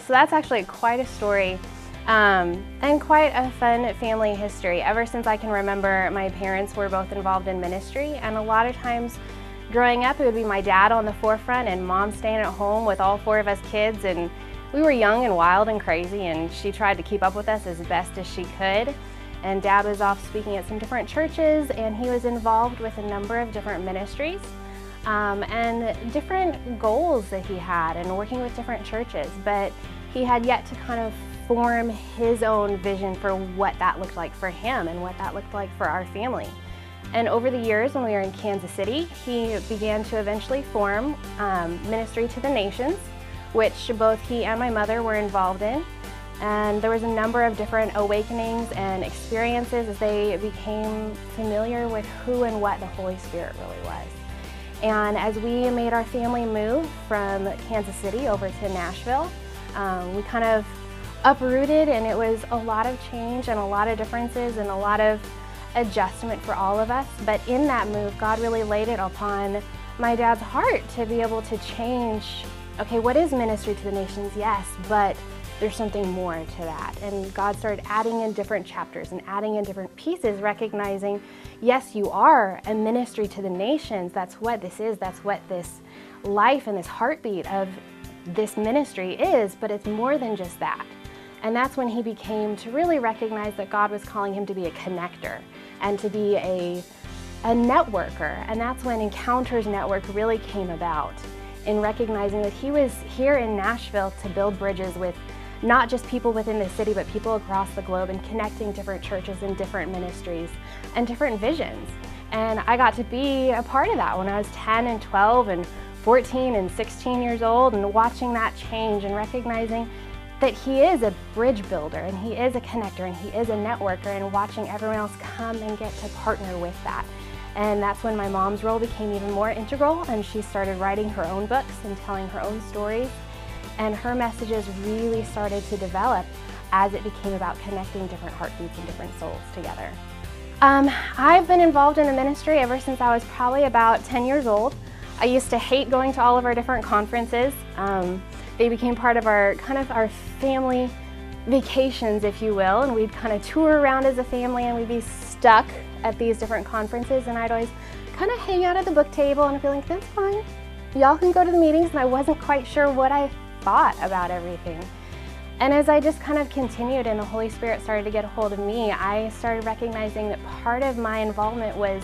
So that's actually quite a story and quite a fun family history. Ever since I can remember, my parents were both involved in ministry, and a lot of times growing up, it would be my dad on the forefront and mom staying at home with all 4 of us kids, and we were young and wild and crazy, and she tried to keep up with us as best as she could. And Dad was off speaking at some different churches, and he was involved with a number of different ministries and different goals that he had and working with different churches. But he had yet to kind of form his own vision for what that looked like for him and what that looked like for our family. And over the years, when we were in Kansas City, he began to eventually form Ministry to the Nations, which both he and my mother were involved in. And there was a number of different awakenings and experiences as they became familiar with who and what the Holy Spirit really was. And as we made our family move from Kansas City over to Nashville, we kind of uprooted, and it was a lot of change and a lot of differences and a lot of adjustment for all of us. But in that move, God really laid it upon my dad's heart to be able to change, okay, what is Ministry to the Nations? Yes, but there's something more to that. And God started adding in different chapters and adding in different pieces, recognizing, yes, you are a ministry to the nations. That's what this is. That's what this life and this heartbeat of this ministry is, but it's more than just that. And that's when he became to really recognize that God was calling him to be a connector and to be a networker. And that's when Encounters Network really came about, in recognizing that he was here in Nashville to build bridges with not just people within the city, but people across the globe, and connecting different churches and different ministries and different visions. And I got to be a part of that when I was 10 and 12 and 14 and 16 years old, and watching that change and recognizing that he is a bridge builder and he is a connector and he is a networker, and watching everyone else come and get to partner with that. And that's when my mom's role became even more integral, and she started writing her own books and telling her own stories. And her messages really started to develop as it became about connecting different heartbeats and different souls together. I've been involved in the ministry ever since I was probably about 10 years old. I used to hate going to all of our different conferences. They became part of our family vacations, if you will, and we'd kind of tour around as a family, and we'd be stuck at these different conferences, and I'd always kind of hang out at the book table and be like, that's fine, y'all can go to the meetings, and I wasn't quite sure what I thought about everything. And as I just kind of continued and the Holy Spirit started to get a hold of me, I started recognizing that part of my involvement was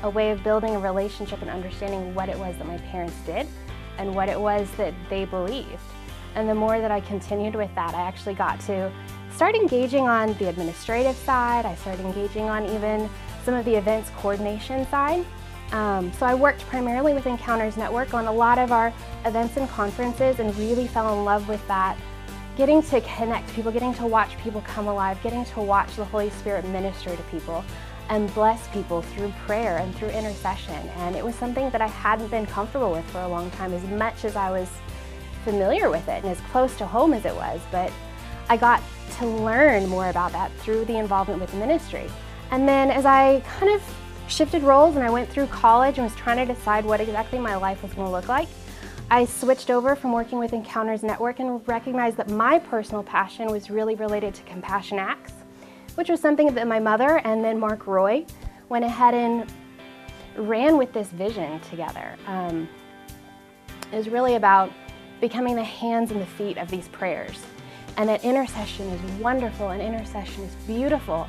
a way of building a relationship and understanding what it was that my parents did and what it was that they believed. And the more that I continued with that, I actually got to start engaging on the administrative side. I started engaging on even some of the events coordination side. So I worked primarily with Encounters Network on a lot of our events and conferences, and really fell in love with that. Getting to connect people, getting to watch people come alive, getting to watch the Holy Spirit minister to people and bless people through prayer and through intercession. And it was something that I hadn't been comfortable with for a long time, as much as I was familiar with it and as close to home as it was. But I got to learn more about that through the involvement with the ministry. And then as I kind of shifted roles and I went through college and was trying to decide what exactly my life was going to look like, I switched over from working with Encounters Network and recognized that my personal passion was really related to Compassion Acts, which was something that my mother and then Mark Roy went ahead and ran with this vision together. It was really about becoming the hands and the feet of these prayers, and that intercession is wonderful and intercession is beautiful,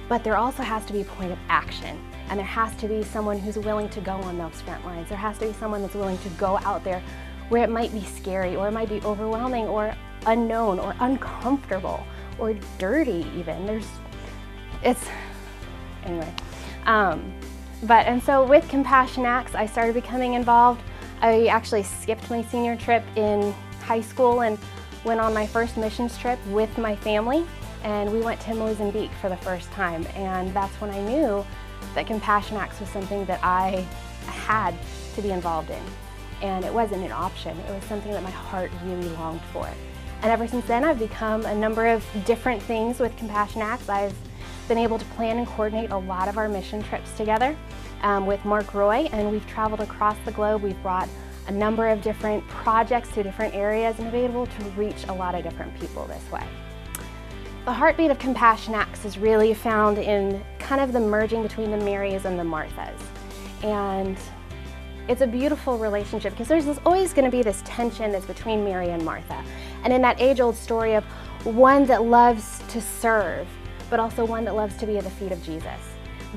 but there also has to be a point of action, and there has to be someone who's willing to go on those front lines. There has to be someone that's willing to go out there where it might be scary, or it might be overwhelming, or unknown, or uncomfortable, or dirty even. And so with Compassion Acts, I started becoming involved. I actually skipped my senior trip in high school and went on my first missions trip with my family, and we went to Mozambique for the first time. And that's when I knew that Compassion Acts was something that I had to be involved in. And it wasn't an option, it was something that my heart really longed for. And ever since then, I've become a number of different things with Compassion Acts. I've been able to plan and coordinate a lot of our mission trips together with Mark Roy, and we've traveled across the globe. We've brought a number of different projects to different areas and be able to reach a lot of different people this way. The heartbeat of Compassion Acts is really found in kind of the merging between the Marys and the Marthas. And it's a beautiful relationship because there's always going to be this tension that's between Mary and Martha. And in that age-old story of one that loves to serve, but also one that loves to be at the feet of Jesus.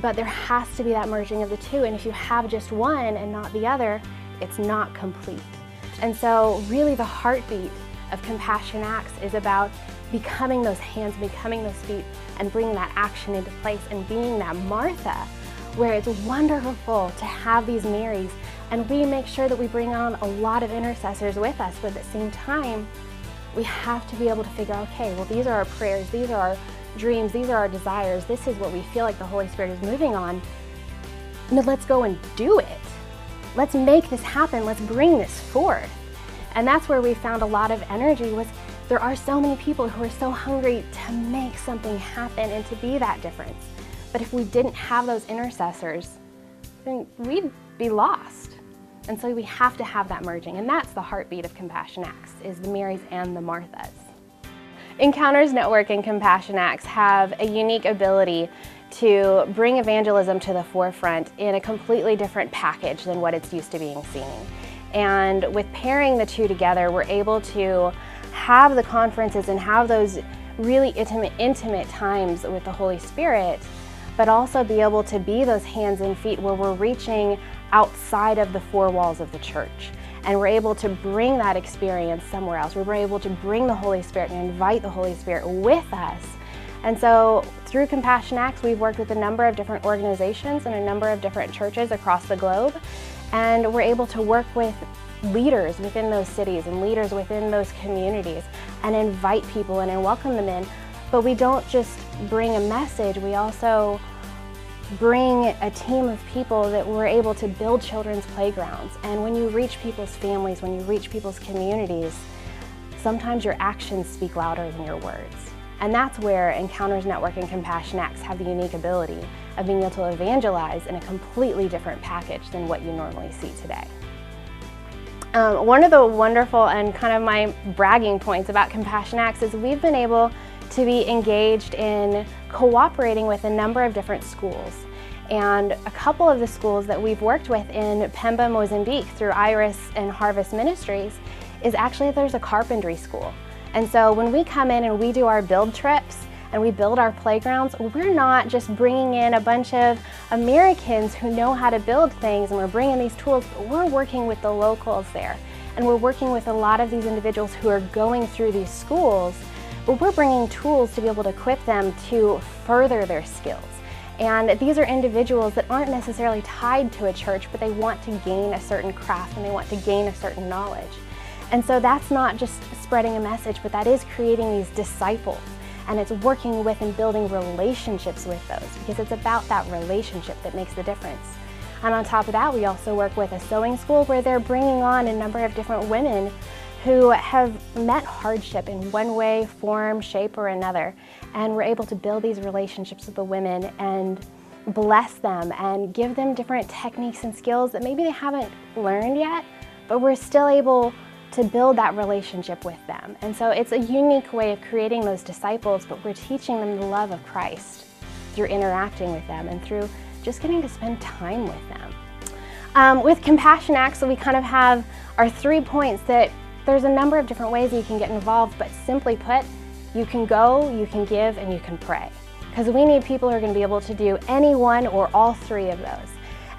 But there has to be that merging of the two, and if you have just one and not the other, it's not complete. And so really the heartbeat of Compassion Acts is about becoming those hands, becoming those feet, and bringing that action into place and being that Martha, where it's wonderful to have these Marys, and we make sure that we bring on a lot of intercessors with us, but at the same time, we have to be able to figure out, okay, well, these are our prayers, these are our dreams, these are our desires, this is what we feel like the Holy Spirit is moving on. Now let's go and do it. Let's make this happen, let's bring this forth. And that's where we found a lot of energy was there are so many people who are so hungry to make something happen and to be that difference. But if we didn't have those intercessors, then we'd be lost. And so we have to have that merging, and that's the heartbeat of Compassion Acts, is the Marys and the Marthas. Encounters Network and Compassion Acts have a unique ability to bring evangelism to the forefront in a completely different package than what it's used to being seen. And with pairing the two together, we're able to have the conferences and have those really intimate times with the Holy Spirit, but also be able to be those hands and feet where we're reaching outside of the four walls of the church. And we're able to bring that experience somewhere else. We're able to bring the Holy Spirit and invite the Holy Spirit with us. And so through Compassion Acts, we've worked with a number of different organizations and a number of different churches across the globe. And we're able to work with leaders within those cities and leaders within those communities and invite people in and welcome them in. But we don't just bring a message, we also bring a team of people that we're able to build children's playgrounds. And when you reach people's families, when you reach people's communities, sometimes your actions speak louder than your words. And that's where Encounters Network and Compassion Acts have the unique ability of being able to evangelize in a completely different package than what you normally see today. One of the wonderful and kind of my bragging points about Compassion Acts is we've been able to be engaged in cooperating with a number of different schools. And a couple of the schools that we've worked with in Pemba, Mozambique through Iris and Harvest Ministries is actually there's a carpentry school. And so when we come in and we do our build trips and we build our playgrounds, we're not just bringing in a bunch of Americans who know how to build things and we're bringing these tools, but we're working with the locals there. And we're working with a lot of these individuals who are going through these schools, but we're bringing tools to be able to equip them to further their skills. And these are individuals that aren't necessarily tied to a church, but they want to gain a certain craft and they want to gain a certain knowledge. And so that's not just spreading a message, but that is creating these disciples. And it's working with and building relationships with those, because it's about that relationship that makes the difference. And on top of that, we also work with a sewing school where they're bringing on a number of different women who have met hardship in one way, form, shape, or another. And we're able to build these relationships with the women and bless them and give them different techniques and skills that maybe they haven't learned yet, but we're still able to build that relationship with them. And so it's a unique way of creating those disciples, but we're teaching them the love of Christ through interacting with them and through just getting to spend time with them. With Compassion Acts, so we kind of have our 3 points that there's a number of different ways that you can get involved, but simply put, you can go, you can give, and you can pray. Because we need people who are going to be able to do any one or all 3 of those.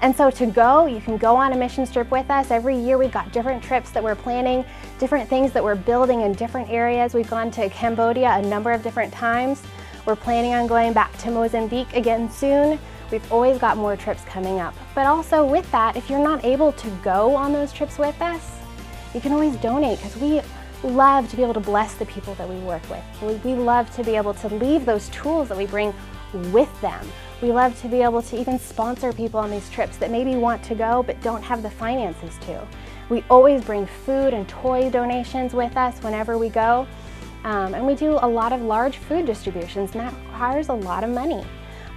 And so to go, you can go on a mission trip with us. Every year we've got different trips that we're planning, different things that we're building in different areas. We've gone to Cambodia a number of different times. We're planning on going back to Mozambique again soon. We've always got more trips coming up. But also with that, if you're not able to go on those trips with us, you can always donate, because we love to be able to bless the people that we work with. We love to be able to leave those tools that we bring with them. We love to be able to even sponsor people on these trips that maybe want to go but don't have the finances to. We always bring food and toy donations with us whenever we go. And we do a lot of large food distributions, and that requires a lot of money.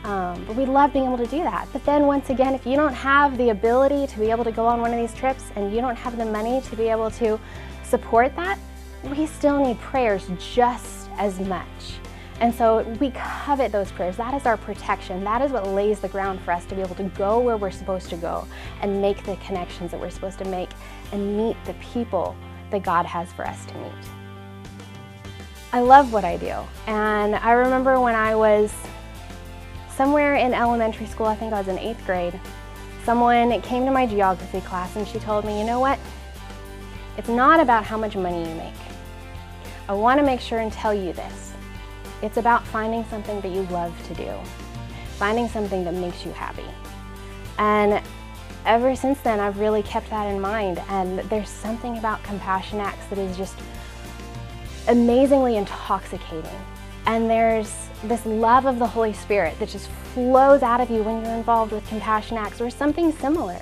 But we love being able to do that. But then once again, if you don't have the ability to be able to go on one of these trips and you don't have the money to be able to support that, we still need prayers just as much. And so we covet those prayers. That is our protection. That is what lays the ground for us to be able to go where we're supposed to go and make the connections that we're supposed to make and meet the people that God has for us to meet. I love what I do. And I remember when I was somewhere in elementary school, I think I was in 8th grade, someone came to my geography class and she told me, you know what? It's not about how much money you make. I want to make sure and tell you this. It's about finding something that you love to do, finding something that makes you happy. And ever since then, I've really kept that in mind. And there's something about Compassion Acts that is just amazingly intoxicating. And there's this love of the Holy Spirit that just flows out of you when you're involved with Compassion Acts or something similar.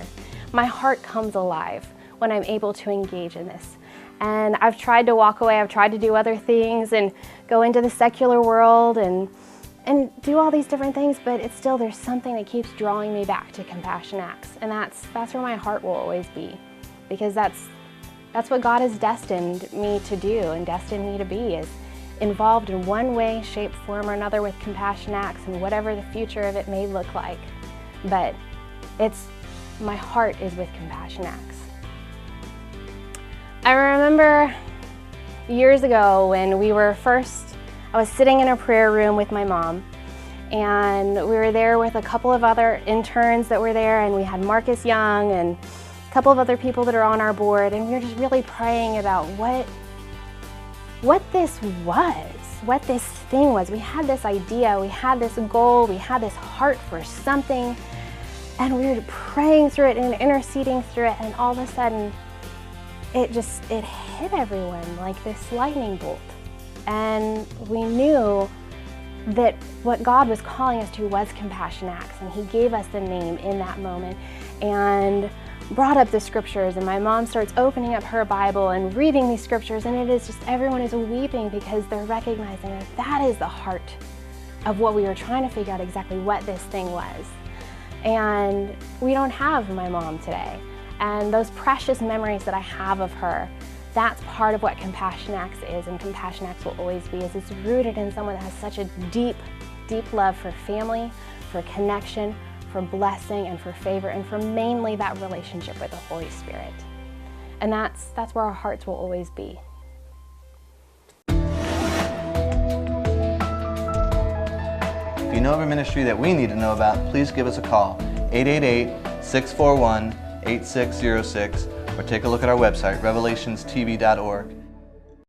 My heart comes alive when I'm able to engage in this. And I've tried to walk away, I've tried to do other things and go into the secular world and do all these different things, but it's still, there's something that keeps drawing me back to Compassion Acts. And that's where my heart will always be, because that's what God has destined me to do and destined me to be, is involved in one way, shape, form, or another with Compassion Acts and whatever the future of it may look like. But my heart is with Compassion Acts. I remember years ago when I was sitting in a prayer room with my mom, and we were there with a couple of other interns that were there, and we had Marcus Young and a couple of other people that are on our board, and we were just really praying about what this was, what this thing was. We had this idea, we had this goal, we had this heart for something, and we were praying through it and interceding through it, and all of a sudden, it hit everyone like this lightning bolt. And we knew that what God was calling us to was Compassion Acts, and He gave us the name in that moment and brought up the scriptures, and my mom starts opening up her Bible and reading these scriptures, and it is just, everyone is weeping because they're recognizing that that is the heart of what we were trying to figure out exactly what this thing was. And we don't have my mom today. And those precious memories that I have of her, that's part of what Compassion Acts is, and Compassion Acts will always be, is it's rooted in someone that has such a deep, deep love for family, for connection, for blessing, and for favor, and for mainly that relationship with the Holy Spirit. And that's where our hearts will always be. If you know of a ministry that we need to know about, please give us a call, 888-641-8606, or take a look at our website, revelationstv.org.